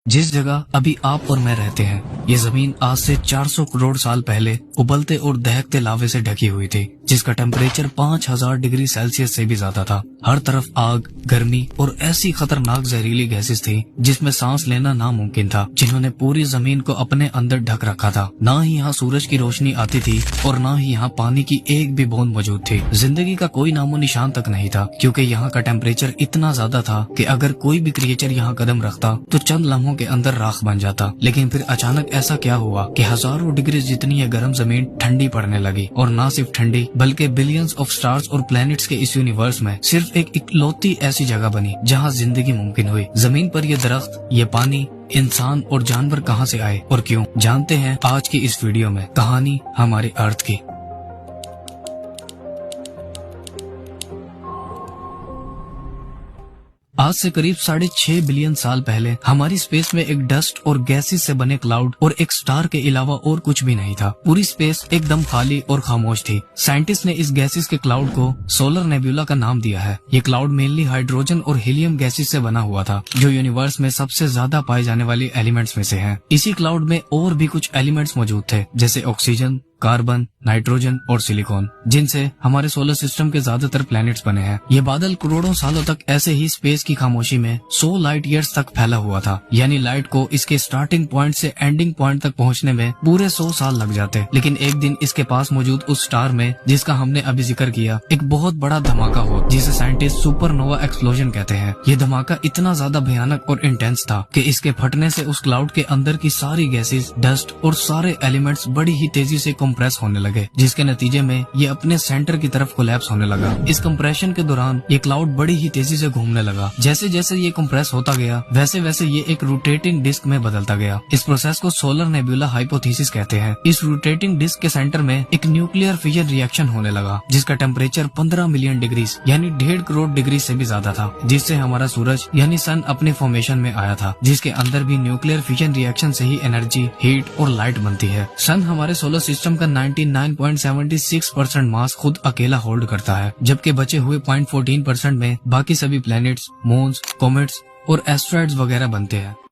जिस जगह अभी आप और मैं रहते हैं, ये जमीन आज से 400 करोड़ साल पहले उबलते और दहकते लावे से ढकी हुई थी, जिसका टेम्परेचर 5000 डिग्री सेल्सियस से भी ज्यादा था। हर तरफ आग, गर्मी और ऐसी खतरनाक जहरीली गैसेस थी जिसमें सांस लेना नामुमकिन था, जिन्होंने पूरी जमीन को अपने अंदर ढक रखा था। ना ही यहाँ सूरज की रोशनी आती थी और ना ही यहाँ पानी की एक भी बूंद मौजूद थी। जिंदगी का कोई नामो निशान तक नहीं था, क्योंकि यहाँ का टेम्परेचर इतना ज्यादा था कि अगर कोई भी क्रिएचर यहाँ कदम रखता तो चंद लम्हों के अंदर राख बन जाता। लेकिन फिर अचानक ऐसा क्या हुआ कि हजारों डिग्री जितनी ये गर्म जमीन ठंडी पड़ने लगी, और न सिर्फ ठंडी बल्कि बिलियंस ऑफ स्टार्स और प्लैनेट्स के इस यूनिवर्स में सिर्फ एक इकलौती ऐसी जगह बनी जहाँ जिंदगी मुमकिन हुई। जमीन पर ये दरख्त, ये पानी, इंसान और जानवर कहाँ से आए और क्यों, जानते हैं आज की इस वीडियो में कहानी हमारे अर्थ की। आज से करीब 6.5 बिलियन साल पहले हमारी स्पेस में एक डस्ट और गैसेस से बने क्लाउड और एक स्टार के अलावा और कुछ भी नहीं था। पूरी स्पेस एकदम खाली और खामोश थी। साइंटिस्ट ने इस गैसेस के क्लाउड को सोलर नेबुला का नाम दिया है। ये क्लाउड मेनली हाइड्रोजन और हीलियम गैसेस से बना हुआ था, जो यूनिवर्स में सबसे ज्यादा पाए जाने वाले एलिमेंट्स में से हैं। इसी क्लाउड में और भी कुछ एलिमेंट्स मौजूद थे, जैसे ऑक्सीजन, कार्बन, नाइट्रोजन और सिलिकॉन, जिनसे हमारे सोलर सिस्टम के ज्यादातर प्लैनेट्स बने हैं। ये बादल करोड़ों सालों तक ऐसे ही स्पेस की खामोशी में 100 लाइट ईयर्स तक फैला हुआ था। यानी लाइट को इसके स्टार्टिंग पॉइंट से एंडिंग पॉइंट तक पहुंचने में पूरे 100 साल लग जाते। लेकिन एक दिन इसके पास मौजूद उस स्टार में, जिसका हमने अभी जिक्र किया, एक बहुत बड़ा धमाका हुआ, जिसे साइंटिस्ट सुपरनोवा एक्सप्लोजन कहते हैं। ये धमाका इतना ज्यादा भयानक और इंटेंस था कि इसके फटने से उस क्लाउड के अंदर की सारी गैसेस, डस्ट और सारे एलिमेंट्स बड़ी ही तेजी से कंप्रेस होने लगे, जिसके नतीजे में ये अपने सेंटर की तरफ कोलैप्स होने लगा। इस कंप्रेशन के दौरान ये क्लाउड बड़ी ही तेजी से घूमने लगा। जैसे जैसे ये कंप्रेस होता गया, वैसे वैसे ये एक रोटेटिंग डिस्क में बदलता गया। इस प्रोसेस को सोलर नेबुला हाइपोथेसिस कहते हैं। इस रोटेटिंग डिस्क के सेंटर में एक न्यूक्लियर फिजन रिएक्शन होने लगा, जिसका टेम्परेचर 15 मिलियन डिग्री यानी 1.5 करोड़ डिग्री से भी ज्यादा था, जिससे हमारा सूरज यानी सन अपने फॉर्मेशन में आया था, जिसके अंदर भी न्यूक्लियर फिजन रिएक्शन से ही एनर्जी, हीट और लाइट बनती है। सन हमारे सोलर सिस्टम का 99.76% मास खुद अकेला होल्ड करता है, जबकि बचे हुए 0.14% में बाकी सभी प्लैनेट्स, मून्स, कॉमेट्स और एस्ट्रॉइड्स वगैरह बनते हैं।